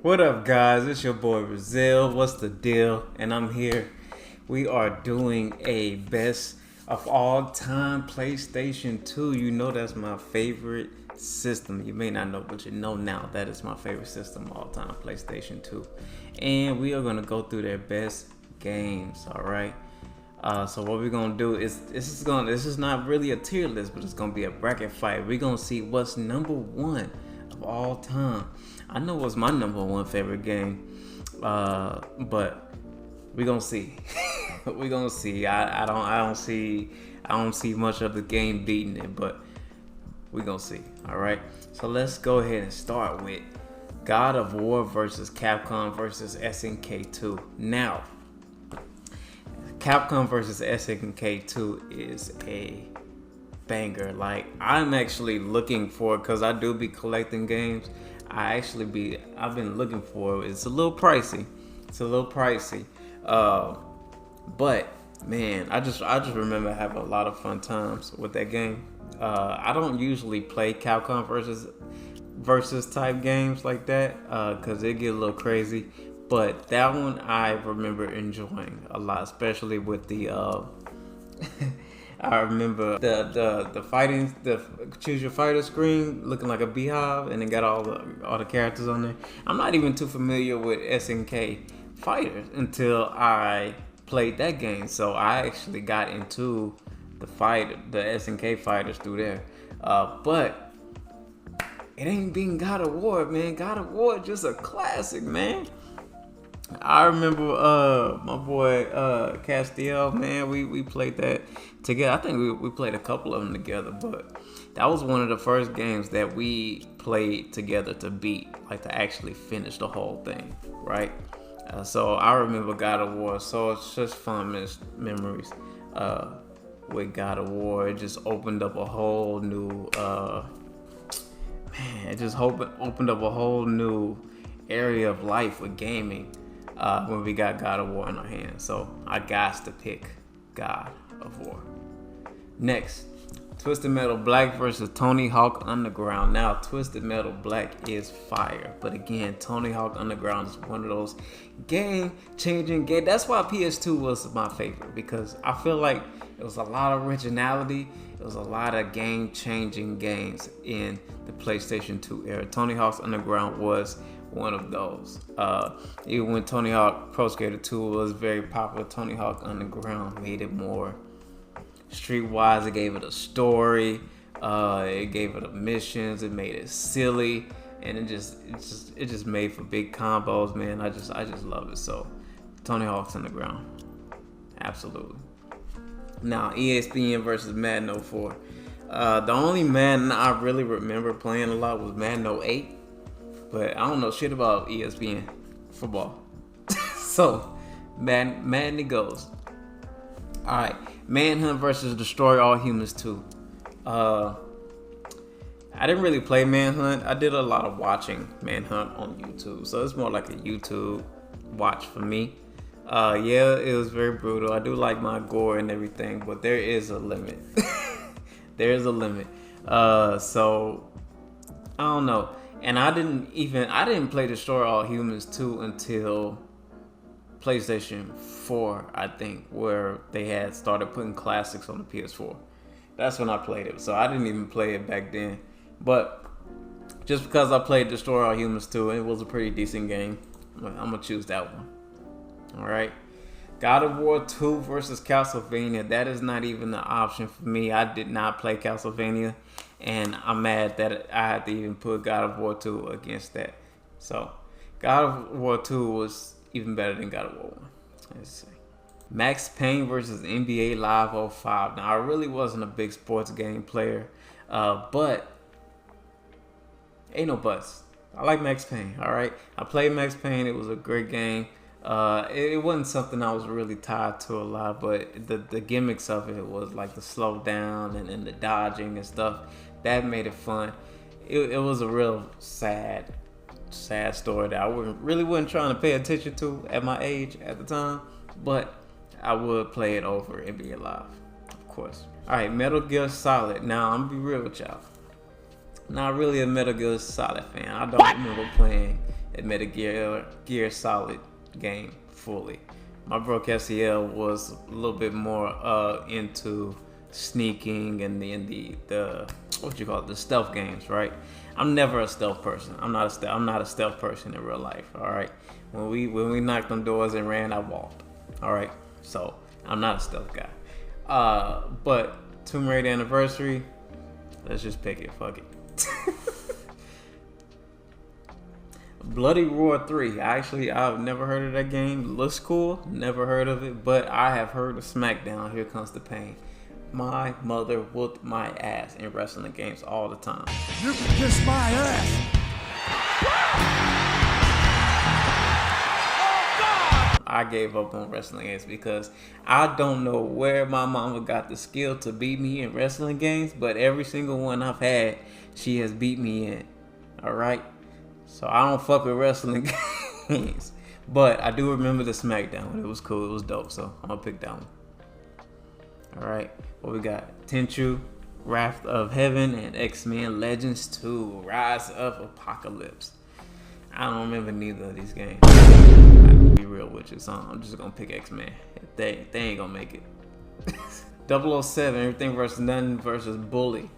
What up, guys? It's your boy Brazil. What's the deal? And I'm here. We are doing a best of all time PlayStation 2. You know that's my favorite system. You may not know, but you know now that is my favorite system of all time, PlayStation 2. And we are gonna go through their best games. All right. So what we're gonna do is this is not really a tier list, but it's gonna be a bracket fight. We're gonna see what's number one of all time. I know what's my number one favorite game, but we're gonna see. We're gonna see. I don't see much of the game beating it, but we're gonna see. All right. So let's go ahead and start with God of War versus Capcom versus SNK 2. Now, Capcom versus SNK 2 is a banger. Like, I'm actually looking for it because I do be collecting games. I've been looking for it. It's a little pricey. But man, I just remember having a lot of fun times with that game. I don't usually play Capcom versus type games like that because they get a little crazy. But that one I remember enjoying a lot, especially with the I remember the fighting, the choose your fighter screen looking like a beehive, and it got all the characters on there. I'm not even too familiar with SNK fighters until I played that game, so I actually got into the SNK fighters through there. But it ain't being God of War, man. God of War just a classic, man. I remember my boy Castiel, man, we played that together. I think we played a couple of them together, but that was one of the first games that we played together to beat, like to actually finish the whole thing, right? So I remember God of War, so it's just fun memories with God of War. It just opened up a whole new, opened up a whole new area of life with gaming. When we got God of War in our hands. So I got to pick God of War. Next, Twisted Metal Black versus Tony Hawk Underground. Now, Twisted Metal Black is fire. But again, Tony Hawk Underground is one of those game-changing games. That's why PS2 was my favorite, because I feel like it was a lot of originality. It was a lot of game-changing games in the PlayStation 2 era. Tony Hawk's Underground was one of those. Even when Tony Hawk Pro Skater 2 was very popular, Tony Hawk Underground made it more streetwise. It gave it a story. It gave it a missions. It made it silly, and it just made for big combos, man. I just love it. So, Tony Hawk's Underground, absolutely. Now, ESPN versus Madden 04. The only Madden I really remember playing a lot was Madden 08. But I don't know shit about ESPN football. So, Madden it goes. Alright, Manhunt versus Destroy All Humans 2. I didn't really play Manhunt. I did a lot of watching Manhunt on YouTube. So, it's more like a YouTube watch for me. Yeah, it was very brutal. I do like my gore and everything, but there is a limit. There is a limit. So, I don't know. And I didn't play Destroy All Humans 2 until PlayStation 4, I think, where they had started putting classics on the PS4. That's when I played it. So I didn't even play it back then. But just because I played Destroy All Humans 2, it was a pretty decent game. I'm going to choose that one. Alright. God of War 2 versus Castlevania. That is not even an option for me. I did not play Castlevania. And I'm mad that I had to even put God of War 2 against that. So, God of War 2 was even better than God of War 1. Let's see. Max Payne versus NBA Live 05. Now, I really wasn't a big sports game player. But, ain't no buts. I like Max Payne, alright? I played Max Payne. It was a great game. It wasn't something I was really tied to a lot, but the gimmicks of it was like the slow down and the dodging and stuff. That made it fun. It was a real sad story that I wasn't trying to pay attention to at my age at the time, but I would play it over NBA Live, of course. Alright, Metal Gear Solid. Now, I'm gonna be real with y'all. Not really a Metal Gear Solid fan. I don't remember playing a Gear Solid game fully. My bro SEL was a little bit more into sneaking and the what you call it, the stealth games, right? I'm never a stealth person. I'm not a stealth person in real life. All right. When we knocked on doors and ran, I walked. All right. So I'm not a stealth guy. But Tomb Raider Anniversary, let's just pick it. Fuck it. Bloody Roar 3. I've never heard of that game. Looks cool. Never heard of it, but I have heard of SmackDown. Here Comes the Pain. My mother whooped my ass in wrestling games all the time. You can kiss my ass. I gave up on wrestling games because I don't know where my mama got the skill to beat me in wrestling games, but every single one I've had, she has beat me in. All right. So I don't fuck with wrestling games. But I do remember the SmackDown. It was cool. It was dope. So I'm going to pick that one. Alright. What we got? Tenchu, Wrath of Heaven, and X-Men Legends 2, Rise of Apocalypse. I don't remember neither of these games. I'll be real with you. So I'm just going to pick X-Men. They ain't going to make it. 007, Everything Versus Nothing versus Bully.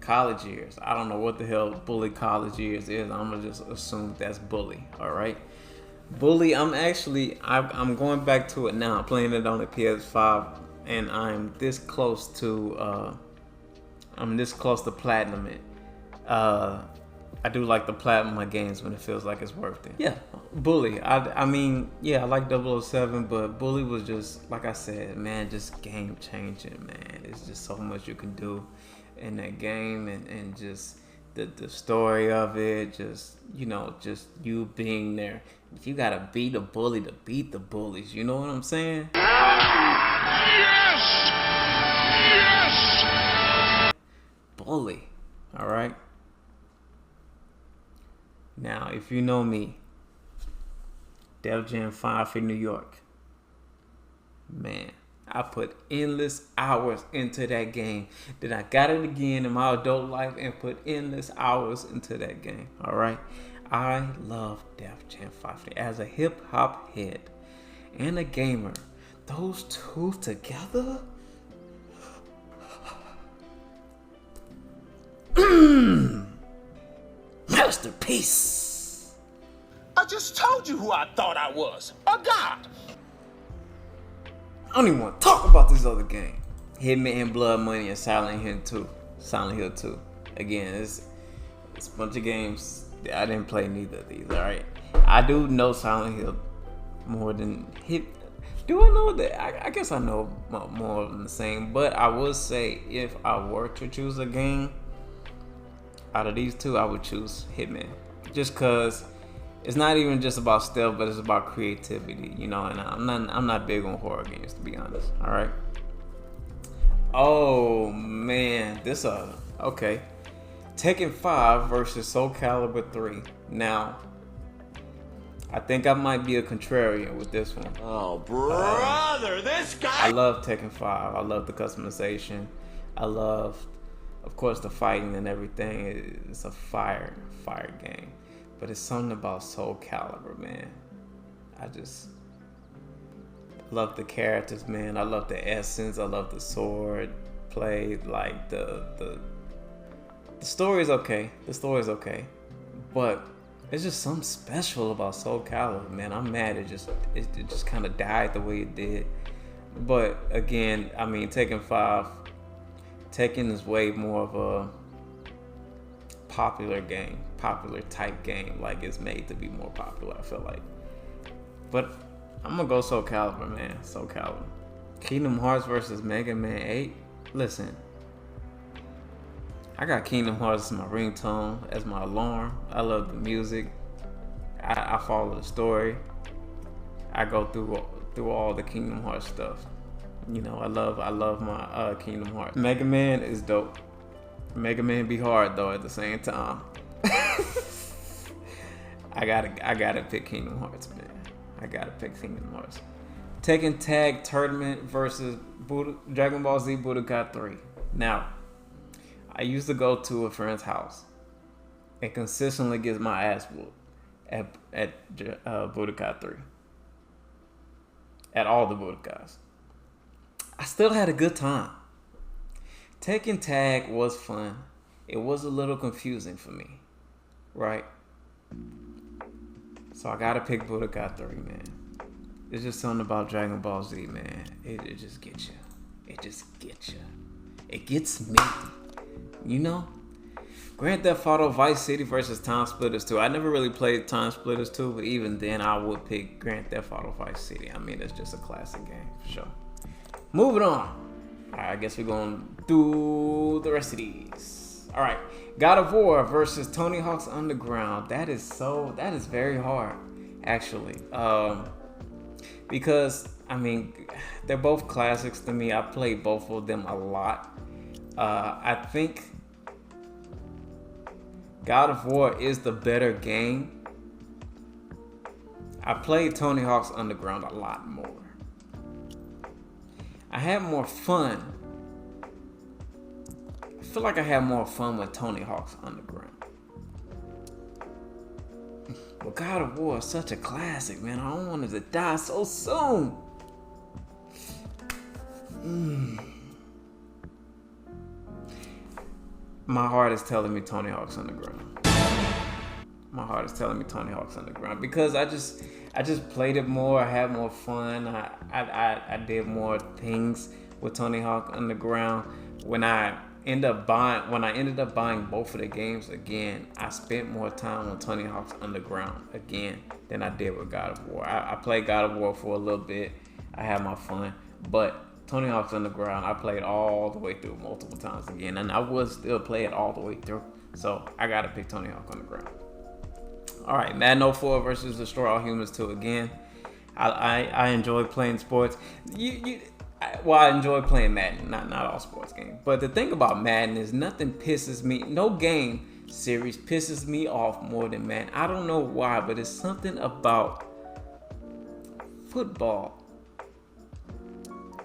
College Years. I don't know what the hell Bully College Years is. I'm gonna just assume that's Bully. All right, Bully. I'm going back to it now. I'm playing it on the PS5, and I'm this close to platinum it. I do like the platinum my games when it feels like it's worth it. Yeah, Bully. I mean, yeah, I like 007, but Bully was just, like I said, man, just game changing, man. It's just so much you can do in that game, and just the story of it, just you being there. You gotta beat a bully to beat the bullies. You know what I'm saying? Yes! Yes! Bully. All right. Now, if you know me, Def Jam 5 for New York. Man, I put endless hours into that game. Then I got it again in my adult life and put endless hours into that game. All right. I love Def Jam 5 as a hip hop head and a gamer. Those two together. Masterpiece. I just told you who I thought I was. A god. I don't even want to talk about this other game. Hitman, Blood Money, and Silent Hill 2. Silent Hill 2. Again, it's a bunch of games. I didn't play neither of these, alright? I do know Silent Hill more than Hit. Do I know that? I guess I know more than the same. But I would say if I were to choose a game out of these two, I would choose Hitman. Just because it's not even just about stealth, but it's about creativity, and I'm not big on horror games, to be honest. All right. Oh man, okay. Tekken 5 versus Soul Calibur 3. Now, I think I might be a contrarian with this one. Oh, brother, this guy. I love Tekken 5. I love the customization. I love, of course, the fighting and everything. It's a fire game. But it's something about Soul Calibur, man. I just love the characters, man. I love the essence. I love the sword play. Like the story's okay. The story's okay. But it's just something special about Soul Calibur, man. I'm mad it just kind of died the way it did. But again, I mean, Tekken 5. Tekken is way more of a popular type game, like it's made to be more popular, I feel like. But I'm gonna go Soul Calibur, man. Soul Calibur. Kingdom Hearts versus Mega Man 8. Listen, I got Kingdom Hearts as my ringtone, as my alarm. I love the music. I follow the story. I go through all the Kingdom Hearts stuff. I love my Kingdom Hearts. Mega Man is dope. Mega Man be hard though at the same time. I gotta pick Kingdom Hearts, man. I gotta pick Kingdom Hearts. Tekken Tag Tournament versus Dragon Ball Z Budokai 3. Now, I used to go to a friend's house and consistently get my ass whooped at Budokai 3. At all the Budokais. I still had a good time. Tekken Tag was fun. It was a little confusing for me. Right? So I gotta pick Budokai 3, man. It's just something about Dragon Ball Z, man. It just gets you. It just gets you. It gets me. You know? Grand Theft Auto Vice City versus Time Splitters 2. I never really played Time Splitters 2, but even then I would pick Grand Theft Auto Vice City. I mean, it's just a classic game, for sure. Moving on. Alright, I guess we're going to do the rest of these. Alright. God of War versus Tony Hawk's Underground. That is very hard, actually. Because, I mean, they're both classics to me. I played both of them a lot. I think God of War is the better game. I played Tony Hawk's Underground a lot more. I had more fun. I feel like I had more fun with Tony Hawk's Underground. But God of War is such a classic, man. I don't want it to die so soon. My heart is telling me Tony Hawk's Underground. My heart is telling me Tony Hawk's Underground because I just played it more. I had more fun. I did more things with Tony Hawk Underground. When I ended up buying both of the games again, I spent more time on Tony Hawk's Underground again than I did with God of War. I played God of War for a little bit. I had my fun, but Tony Hawk's Underground, I played all the way through multiple times again, and I would still play it all the way through. So I gotta pick Tony Hawk Underground. All right, Madden 04 versus Destroy All Humans 2 again. I enjoy playing sports. I enjoy playing Madden, not all sports games. But the thing about Madden is nothing pisses me. No game series pisses me off more than Madden. I don't know why, but it's something about football.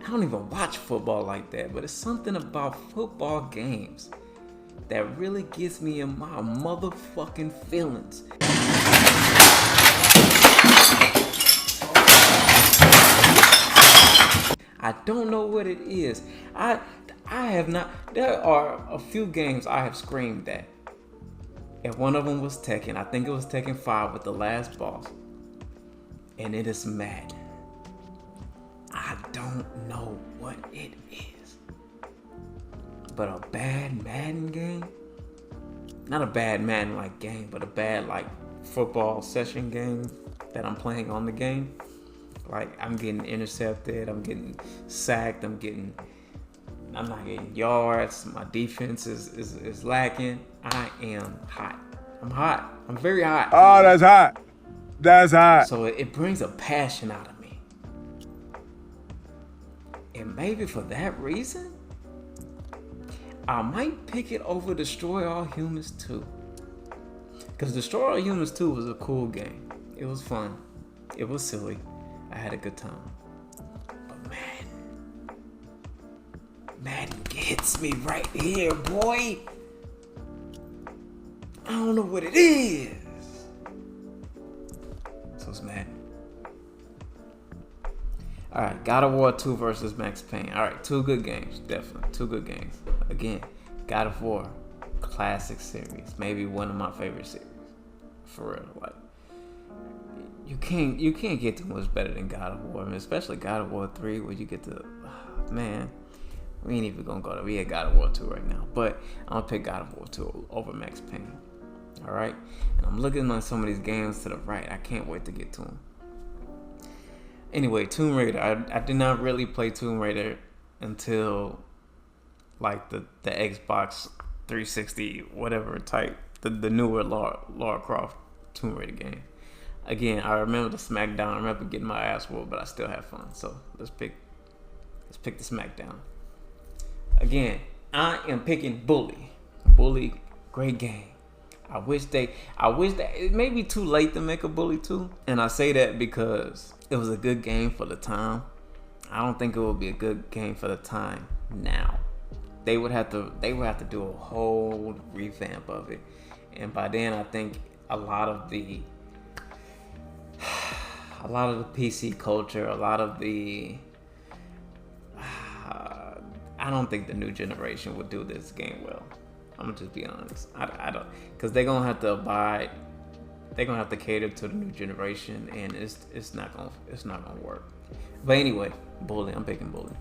I don't even watch football like that, but it's something about football games that really gets me in my motherfucking feelings. I don't know what it is. I have not. There are a few games I have screamed at. And one of them was Tekken. I think it was Tekken 5 with the last boss. And it is Madden. I don't know what it is. But a bad Madden game? Not a bad Madden like game, but a bad like football session game that I'm playing on the game. Like I'm getting intercepted, I'm getting sacked, I'm not getting yards, my defense is lacking. I am hot. I'm hot. I'm very hot. Oh, that's hot. That's hot. So it brings a passion out of me. And maybe for that reason, I might pick it over Destroy All Humans 2. Because Destroy All Humans 2 was a cool game. It was fun. It was silly. I had a good time. But Madden gets me right here, boy. I don't know what it is. So it's Madden. Alright, God of War 2 versus Max Payne. Alright, two good games. Definitely. Two good games. Again, God of War. Classic series. Maybe one of my favorite series. For real. Like, you can't get too much better than God of War. I mean, especially God of War 3 where you get to... man, we ain't even gonna go there. We at God of War 2 right now. But I'm gonna pick God of War 2 over Max Payne. Alright? And I'm looking at some of these games to the right. I can't wait to get to them. Anyway, Tomb Raider. I did not really play Tomb Raider until like the Xbox 360 whatever type, the newer Lara Croft Tomb Raider game. Again, I remember the SmackDown. I remember getting my ass whooped, but I still had fun. So let's pick the SmackDown. Again, I am picking Bully. Bully, great game. I wish that it may be too late to make a Bully 2. And I say that because it was a good game for the time. I don't think it will be a good game for the time now. They would have to do a whole revamp of it. And by then I think a lot of the a lot of the PC culture, a lot of the I don't think the new generation would do this game well. I'm gonna just be honest. I don't, because they're gonna have to abide. They're gonna have to cater to the new generation, and it's not gonna work. But anyway, Bully. I'm picking Bully.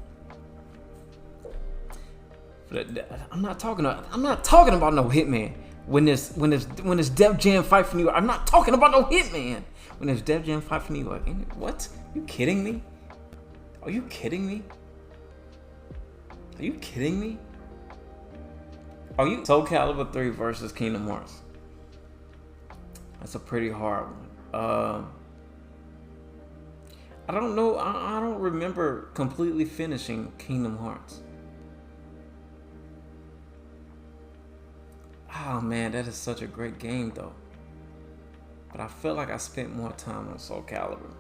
I'm not talking about no Hitman. When this Def Jam Fight for New York, I'm not talking about no Hitman. When there's Def Jam Fight for New York, what? You kidding me? Are you kidding me? Are you kidding me? Are you Soul Calibur 3 versus Kingdom Hearts? That's a pretty hard one. I don't know. I don't remember completely finishing Kingdom Hearts. Oh man, that is such a great game though. But I feel like I spent more time on Soul Calibur.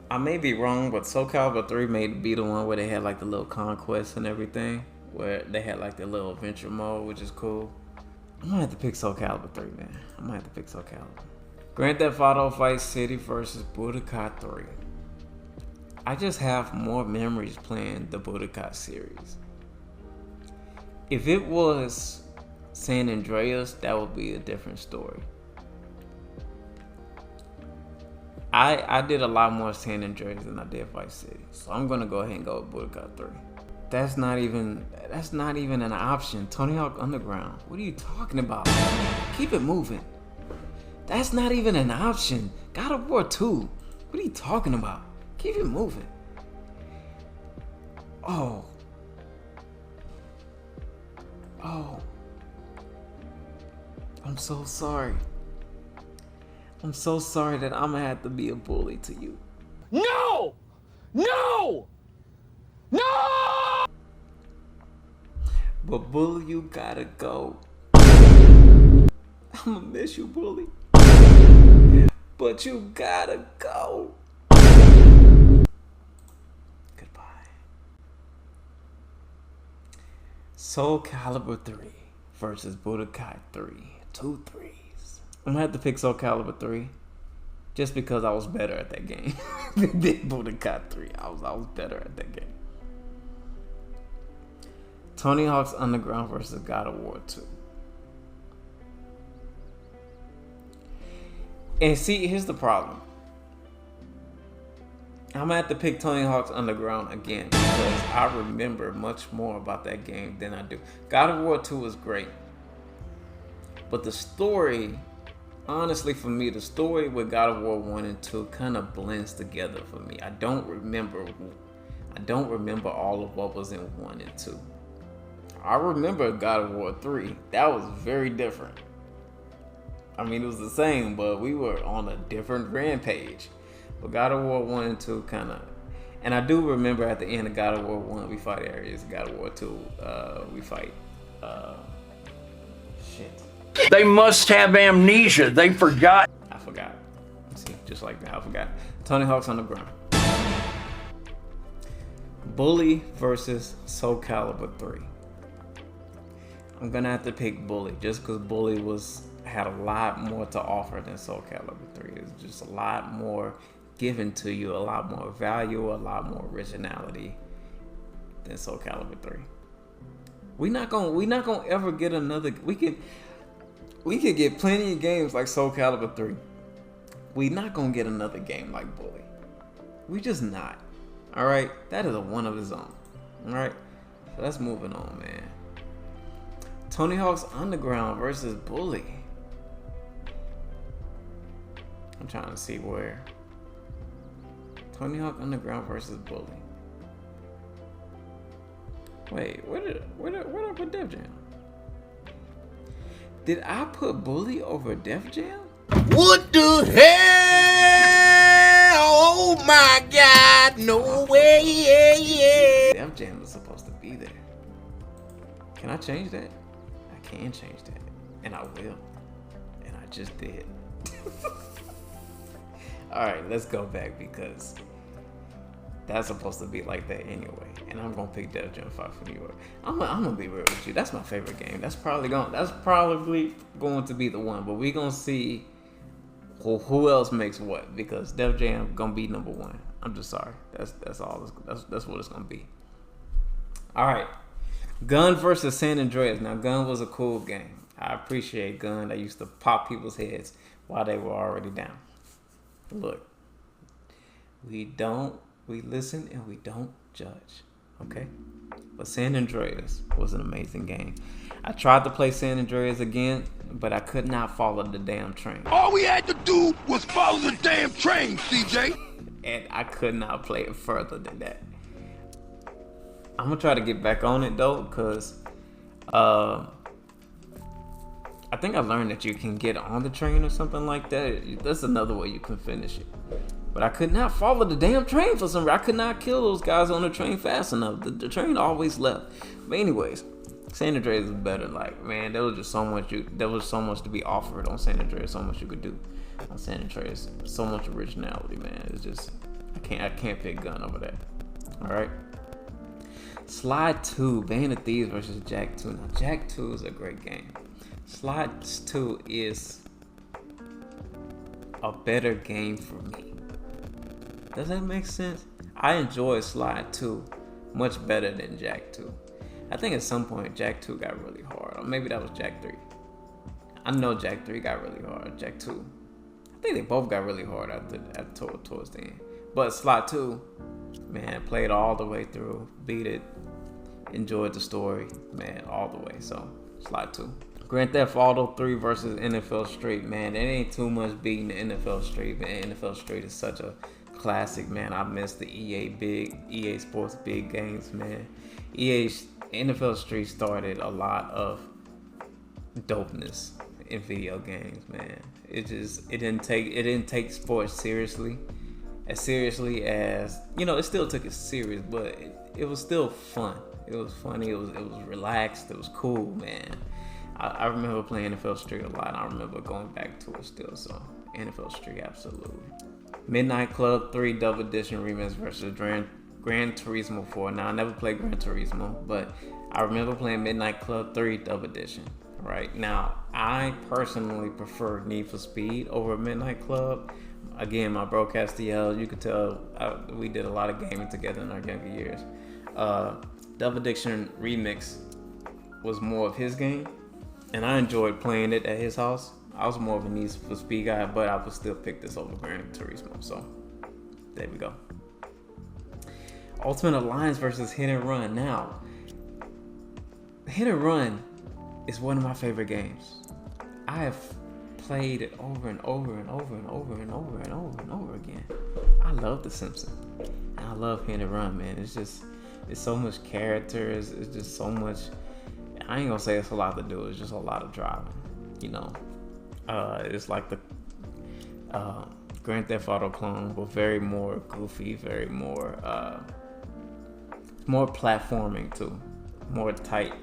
I may be wrong, but Soul Calibur 3 may be the one where they had like the little conquests and everything. Where they had like the little adventure mode, which is cool. I'm gonna have to pick Soul Calibur 3, man. I'm gonna have to pick Soul Calibur. Grand Theft Auto Vice City versus Budokai 3. I just have more memories playing the Budokai series. If it was San Andreas, that would be a different story. I did a lot more San Andreas than I did Vice City, so I'm gonna go ahead and go with Budokai 3. That's not even an option. Tony Hawk Underground. What are you talking about? Keep it moving. That's not even an option. God of War 2. What are you talking about? Keep it moving. Oh. I'm so sorry. I'm so sorry that I'm gonna have to be a bully to you. No! No! No! But Bully, you gotta go. I'ma miss you, Bully. But you gotta go. Goodbye. Soul Calibur 3 versus Budokai 3. 2 3s. I'm gonna have to pick Soul Calibur 3 just because I was better at that game than Budokai 3. I was better at that game. Tony Hawk's Underground versus God of War 2. And see, here's the problem. I'm gonna have to pick Tony Hawk's Underground again because I remember much more about that game than I do. God of War 2 was great. But the story, honestly for me, the story with God of War 1 and 2 kind of blends together for me. I don't remember all of what was in 1 and 2. I remember God of War 3. That was very different. I mean, it was the same, but we were on a different rampage. But God of War 1 and 2 kind of... And I do remember at the end of God of War 1, we fight Ares. God of War 2, we fight... shit. They must have amnesia. They forgot. I forgot. See, just like that, I forgot. Tony Hawk's Underground. Bully versus Soul Calibur 3. I'm gonna have to pick Bully just because Bully had a lot more to offer than Soul Calibur 3. It's just a lot more given to you, a lot more value, a lot more originality than Soul Calibur 3. We not gonna ever get another. We could get plenty of games like Soul Calibur 3. We not gonna get another game like Bully. We just not. All right, that is a one of its own. All right, so let's moving on, man. Tony Hawk's Underground versus Bully. I'm trying to see where. Tony Hawk Underground versus Bully. Wait, where did I put Def Jam? Did I put Bully over Def Jam? What the hell? Oh my God! No way! Yeah. Def Jam was supposed to be there. Can I change that? I can change that, and I will, and I just did. All right, let's go back because that's supposed to be like that anyway. And I'm gonna pick Def Jam Fight for New York. I'm gonna be real with you. That's my favorite game. That's probably going to be the one. But we gonna see who else makes what? Because Def Jam gonna be number one. I'm just sorry. That's all. That's what it's gonna be. All right, Gun versus San Andreas. Now, Gun was a cool game. I appreciate Gun. They used to pop people's heads while they were already down. Look, we listen and we don't judge. Okay, but San Andreas was an amazing game. I tried to play San Andreas again, but I could not follow the damn train. All we had to do was follow the damn train, CJ. And I could not play it further than that. I'm gonna try to get back on it though, because I think I learned that you can get on the train or something like that. That's another way you can finish it. But I could not follow the damn train for some reason. I could not kill those guys on the train fast enough. The train always left. But anyways, San Andreas is better. Like, man, there was just so much. There was so much to be offered on San Andreas. So much you could do on San Andreas. So much originality, man. It's just I can't pick Gun over that. All right. Slide 2, Band of Thieves versus Jak 2. Now, Jak 2 is a great game. Slide 2 is a better game for me. Does that make sense? I enjoy Slide 2 much better than Jak 2. I think at some point Jak 2 got really hard. Or maybe that was Jak 3. I know Jak 3 got really hard. Jak 2. I think they both got really hard towards the end. But Slide 2, man, played all the way through. Beat it. Enjoyed the story. Man, all the way. So, Slide 2. Grand Theft Auto 3 versus NFL Street. Man, it ain't too much beating the NFL Street. Man, NFL Street is such a classic, man. I miss the EA Sports big games, man. NFL Street started a lot of dopeness in video games, man. It didn't take sports seriously as it still took it serious, but it was still fun. It was funny. It was relaxed. It was cool, man. I remember playing NFL Street a lot. I remember going back to it still. So NFL Street, absolutely. Midnight Club 3 Double Edition Remix versus Gran Turismo 4. Now, I never played Gran Turismo, but I remember playing Midnight Club 3 Double Edition. Right now, I personally prefer Need for Speed over Midnight Club. Again, my bro Castiel, you could tell we did a lot of gaming together in our younger years. Double Edition Remix was more of his game, and I enjoyed playing it at his house. I was more of a Need for Speed guy, but I would still pick this over Gran Turismo. So, there we go. Ultimate Alliance versus Hit and Run. Now, Hit and Run is one of my favorite games. I have played it over and over and over and over and over and over and over again. I love The Simpsons. And I love Hit and Run, man. It's so much character. It's just so much. I ain't gonna say it's a lot to do. It's just a lot of driving. You know, it's like the Grand Theft Auto clone, but very more goofy, very more platforming too, more tight.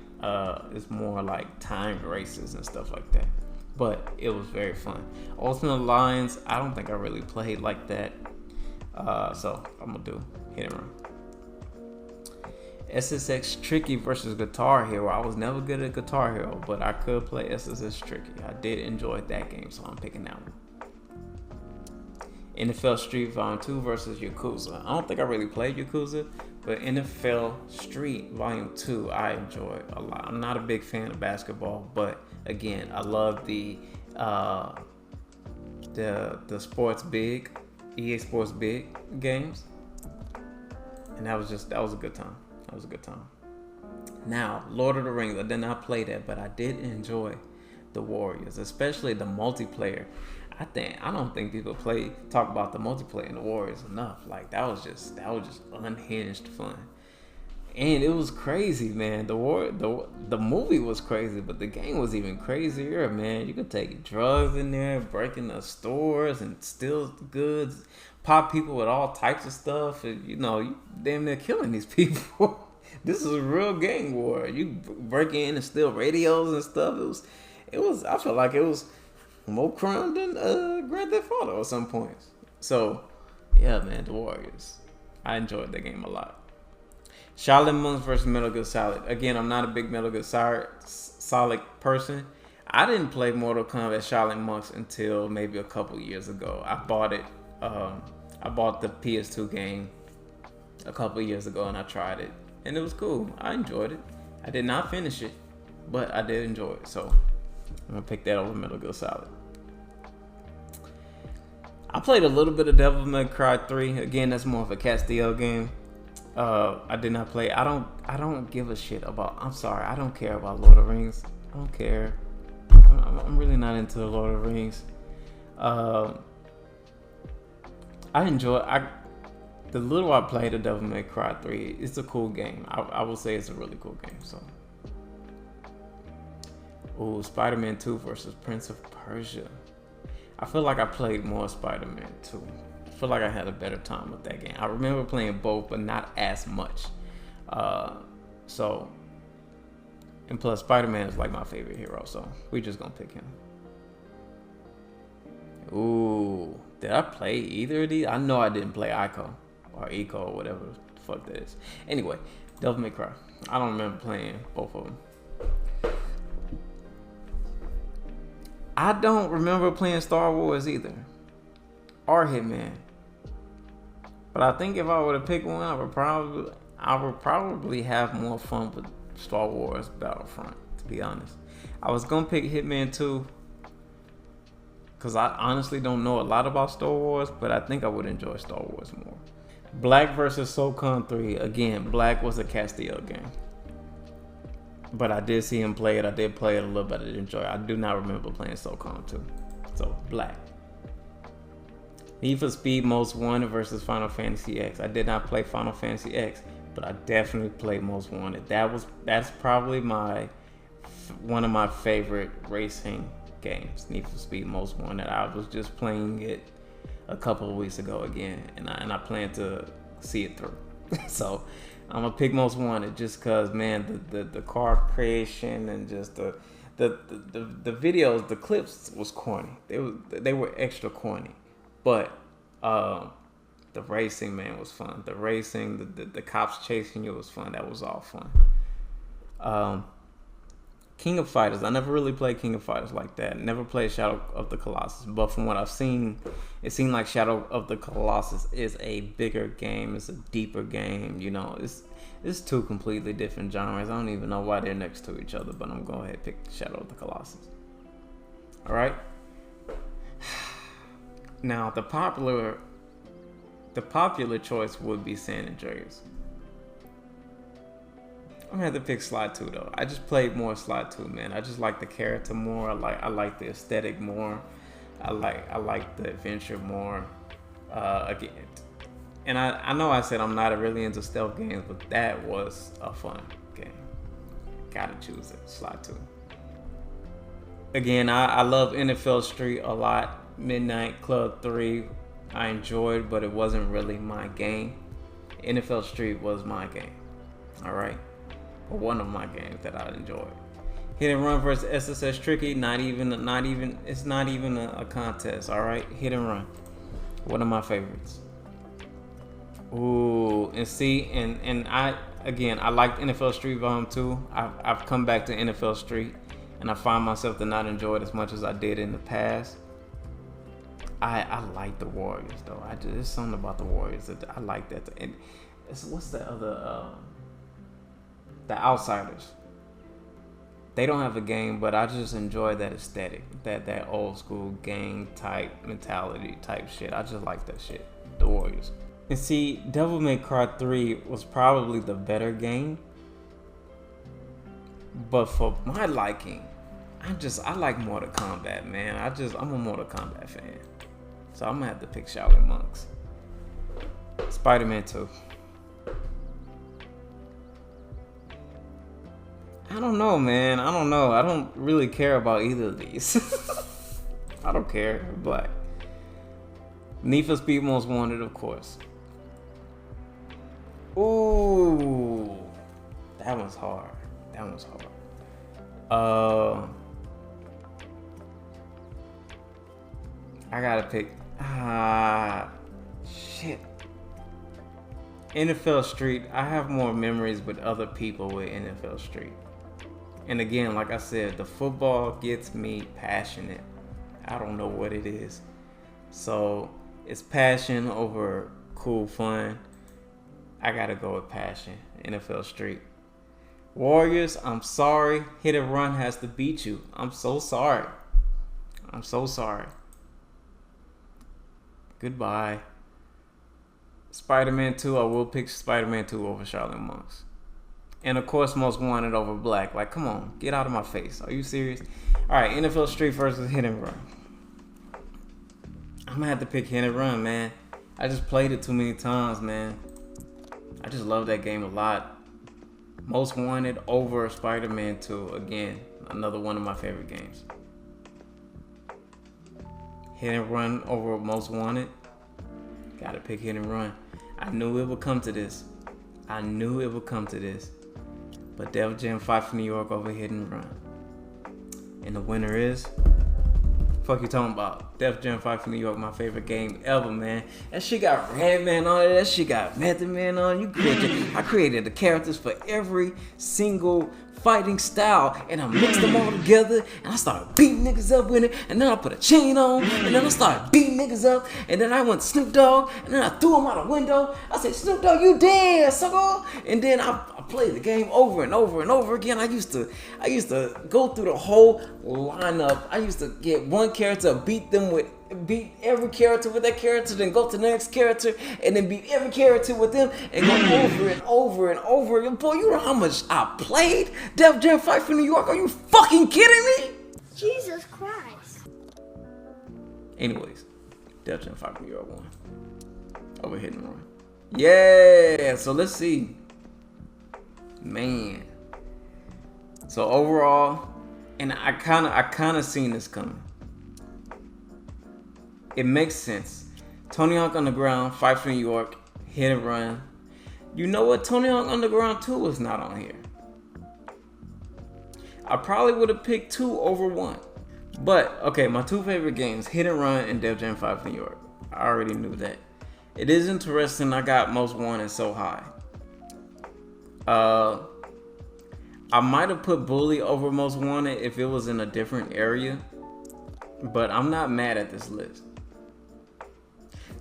It's more like timed races and stuff like that. But it was very fun. Ultimate Alliance, I don't think I really played like that. So I'm gonna do Hit and Run. SSX Tricky versus Guitar Hero. I was never good at Guitar Hero, but I could play SSX Tricky. I did enjoy that game, so I'm picking that one. NFL Street Volume 2 versus Yakuza. I don't think I really played Yakuza, but NFL Street Volume 2 I enjoyed a lot. I'm not a big fan of basketball, but again, I love the sports big, EA Sports big games. And that was a good time. That was a good time. Now, Lord of the Rings, I did not play that, but I did enjoy the Warriors, especially the multiplayer. I don't think people talk about the multiplayer in the Warriors enough. Like that was just unhinged fun. And it was crazy, man. The movie was crazy, but the game was even crazier, man. You could take drugs in there, break into stores and steal goods, pop people with all types of stuff, and you damn near killing these people. This is a real gang war. You break in and steal radios and stuff. It was. I felt like it was more crime than Grand Theft Auto at some points. So, yeah, man, the Warriors. I enjoyed that game a lot. Shaolin Monks versus Metal Gear Solid. Again, I'm not a big Metal Gear Solid person. I didn't play Mortal Kombat Shaolin Monks until maybe a couple years ago. I bought it. I bought the PS2 game a couple years ago and I tried it, and it was cool. I enjoyed it. I did not finish it, but I did enjoy it. So I'm gonna pick that over Metal Gear Solid. I played a little bit of Devil May Cry 3. Again, that's more of a Castillo game. I did not play. I don't give a shit about. I'm sorry. I don't care about Lord of the Rings. I don't care. I'm really not into the Lord of the Rings. I enjoy. The little I played of Devil May Cry 3, it's a cool game. I will say it's a really cool game. So, ooh, Spider-Man 2 versus Prince of Persia. I feel like I played more Spider-Man 2. I feel like I had a better time with that game. I remember playing both, but not as much. So, and plus Spider-Man is like my favorite hero, so we just gonna pick him. Ooh, did I play either of these? I know I didn't play Ico or Eco or whatever the fuck that is. Anyway, Devil May Cry. I don't remember playing both of them. I don't remember playing Star Wars either, or Hitman. But I think if I were to pick one, I would probably have more fun with Star Wars Battlefront. To be honest, I was gonna pick Hitman 2 because I honestly don't know a lot about Star Wars, but I think I would enjoy Star Wars more. Black versus SOCON 3. Again, Black was a Castillo game, but I did see him play it. I did play it a little bit. I did enjoy it. I do not remember playing SOCON 2. So, Black. Need for Speed Most Wanted versus Final Fantasy X. I did not play Final Fantasy X, but I definitely played Most Wanted. That's probably one of my favorite racing games. Need for Speed Most Wanted. I was just playing it a couple of weeks ago again, and I plan to see it through. So I'm gonna pick Most Wanted just cause, man, the car creation and just the videos, the clips was corny. They were extra corny, but the racing, man, was fun. The racing, the cops chasing you was fun. That was all fun. King of Fighters. I never really played King of Fighters like that. Never played Shadow of the Colossus. But from what I've seen, it seemed like Shadow of the Colossus is a bigger game. It's a deeper game. You know, it's two completely different genres. I don't even know why they're next to each other, but I'm going to go ahead and pick Shadow of the Colossus. All right. Now, the popular choice would be San Andreas. I'm gonna have to pick Sly 2 though. I just played more Sly 2, man. I just like the character more. I like the aesthetic more. I like the adventure more. Again, and I know I said I'm not really into stealth games, but that was a fun game. Gotta choose it, Sly 2. Again, I love NFL Street a lot. Midnight Club 3, I enjoyed, but it wasn't really my game. NFL Street was my game. All right. One of my games that I enjoyed. Hit and Run versus SSS Tricky. It's not even a contest. All right, Hit and Run. One of my favorites. Ooh, and see, and I liked NFL Street Volume 2. I've come back to NFL Street, and I find myself to not enjoy it as much as I did in the past. I like the Warriors though. There's something about the Warriors that I like that. And what's the other? The Outsiders. They don't have a game, but I just enjoy that aesthetic, that old school gang type mentality type shit. I just like that shit. The Warriors. And see, Devil May Cry 3 was probably the better game, but for my liking, I like Mortal Kombat, man. I'm a Mortal Kombat fan, so I'm gonna have to pick Shaolin Monks. Spider-Man 2. I don't know, man. I don't know. I don't really care about either of these. I don't care. Black. Need for Speed Most Wanted, of course. Ooh. That one's hard. I gotta pick. Shit. NFL Street. I have more memories with other people with NFL Street. And again, like I said, the football gets me passionate. I don't know what it is. So it's passion over cool fun. I gotta go with passion. NFL Street. Warriors, I'm sorry. Hit and Run has to beat you. I'm so sorry. I'm so sorry. Goodbye. Spider-Man 2, I will pick Spider-Man 2 over Charlotte Monks. And of course, Most Wanted over Black. Like, come on, get out of my face. Are you serious? All right, NFL Street versus Hit and Run. I'm gonna have to pick Hit and Run, man. I just played it too many times, man. I just love that game a lot. Most Wanted over Spider-Man 2. Again, another one of my favorite games. Hit and Run over Most Wanted. Gotta pick Hit and Run. I knew it would come to this. But Def Jam Fight for New York over Hit and Run. And the winner is... Fuck you talking about? Def Jam Fight for New York, my favorite game ever, man. That shit got Redman on it. That shit got Method Man on it. I created the characters for every single fighting style, and I mixed them all together, and I started beating niggas up with it, and then I put a chain on, and then I started beating niggas up, and then I went to Snoop Dogg, and then I threw him out the window. I said, Snoop Dogg, you dead, sucker! And then I played the game over and over and over again. I used to go through the whole lineup. I used to get one character, beat every character with that character, then go to the next character, and then beat every character with them, and go over and over and over again. Boy, you know how much I played Def Jam Fight for New York? Are you fucking kidding me? Jesus Christ. Anyways, Def Jam Fight for New York won over Hit and Run. Yeah, so let's see. Man. So overall, and I kind of seen this coming. It makes sense. Tony Hawk Underground, Fight for New York, Hit and Run. You know what? Tony Hawk Underground 2 is not on here. I probably would have picked 2 over 1. But, okay, my 2 favorite games, Hit and Run and Def Jam Fight for New York. I already knew that. It is interesting I got Most Wanted so high. I might have put Bully over Most Wanted if it was in a different area. But I'm not mad at this list.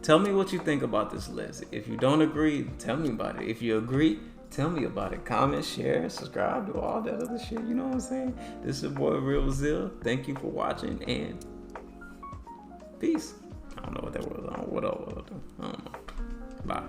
Tell me what you think about this list. If you don't agree, tell me about it. If you agree, tell me about it. Comment, share, subscribe, do all that other shit. You know what I'm saying? This is your boy Real Zil. Thank you for watching and peace. I don't know what that was. I don't know. Bye.